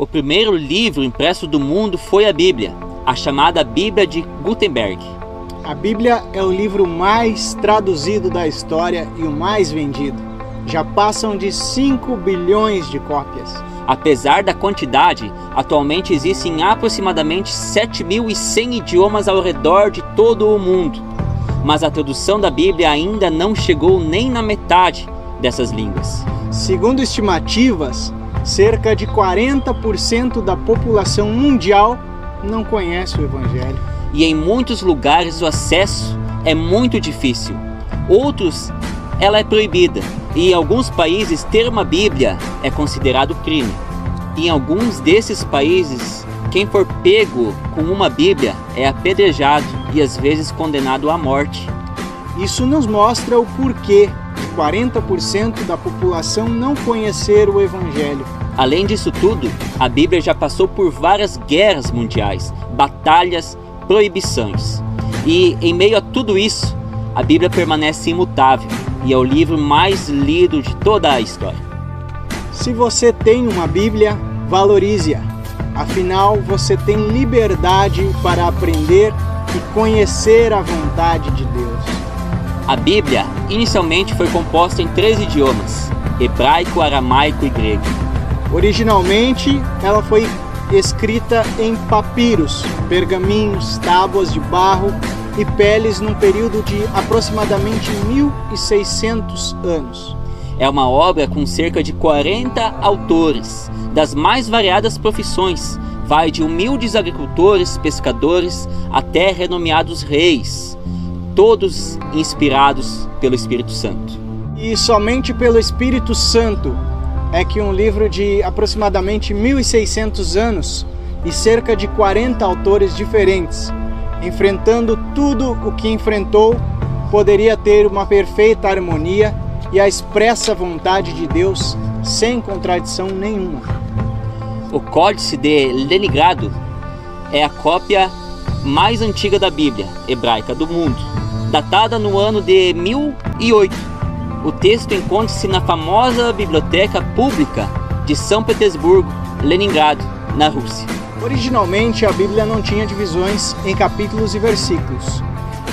O primeiro livro impresso do mundo foi a Bíblia, a chamada Bíblia de Gutenberg. A Bíblia é o livro mais traduzido da história e o mais vendido. Já passam de 5 bilhões de cópias. Apesar da quantidade, atualmente existem aproximadamente 7.100 idiomas ao redor de todo o mundo. Mas a tradução da Bíblia ainda não chegou nem na metade dessas línguas. Segundo estimativas, cerca de 40% da população mundial não conhece o Evangelho. E em muitos lugares o acesso é muito difícil. Outros, ela é proibida. E em alguns países ter uma Bíblia é considerado crime. Em alguns desses países, quem for pego com uma Bíblia é apedrejado e às vezes condenado à morte. Isso nos mostra o porquê de 40% da população não conhecer o Evangelho. Além disso tudo, a Bíblia já passou por várias guerras mundiais, batalhas, proibições. E em meio a tudo isso, a Bíblia permanece imutável e é o livro mais lido de toda a história. Se você tem uma Bíblia, valorize-a. Afinal, você tem liberdade para aprender e conhecer a vontade de Deus. A Bíblia inicialmente foi composta em 3 idiomas: hebraico, aramaico e grego. Originalmente, ela foi escrita em papiros, pergaminhos, tábuas de barro e peles num período de aproximadamente 1.600 anos. É uma obra com cerca de 40 autores, das mais variadas profissões. Vai de humildes agricultores, pescadores, até renomeados reis, todos inspirados pelo Espírito Santo. E somente pelo Espírito Santo é que um livro de aproximadamente 1.600 anos e cerca de 40 autores diferentes, enfrentando tudo o que enfrentou, poderia ter uma perfeita harmonia e a expressa vontade de Deus sem contradição nenhuma. O Códice de Leningrado é a cópia mais antiga da Bíblia hebraica do mundo, datada no ano de 1008. O texto encontra-se na famosa Biblioteca Pública de São Petersburgo, Leningrado, na Rússia. Originalmente, a Bíblia não tinha divisões em capítulos e versículos.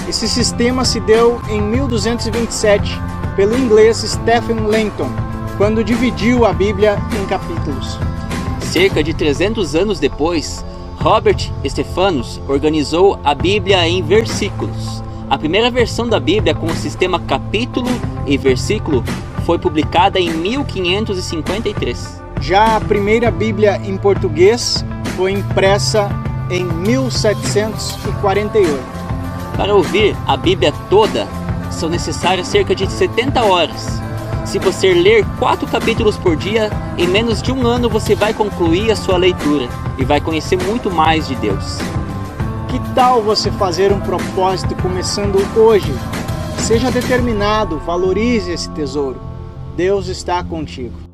Esse sistema se deu em 1227 pelo inglês Stephen Langton, quando dividiu a Bíblia em capítulos. Cerca de 300 anos depois, Robert Stephanus organizou a Bíblia em versículos. A primeira versão da Bíblia com o sistema capítulo e versículo foi publicada em 1553. Já a primeira Bíblia em português foi impressa em 1748. Para ouvir a Bíblia toda, são necessárias cerca de 70 horas. Se você ler 4 capítulos por dia, em menos de um ano você vai concluir a sua leitura e vai conhecer muito mais de Deus. Que tal você fazer um propósito começando hoje? Seja determinado, valorize esse tesouro. Deus está contigo.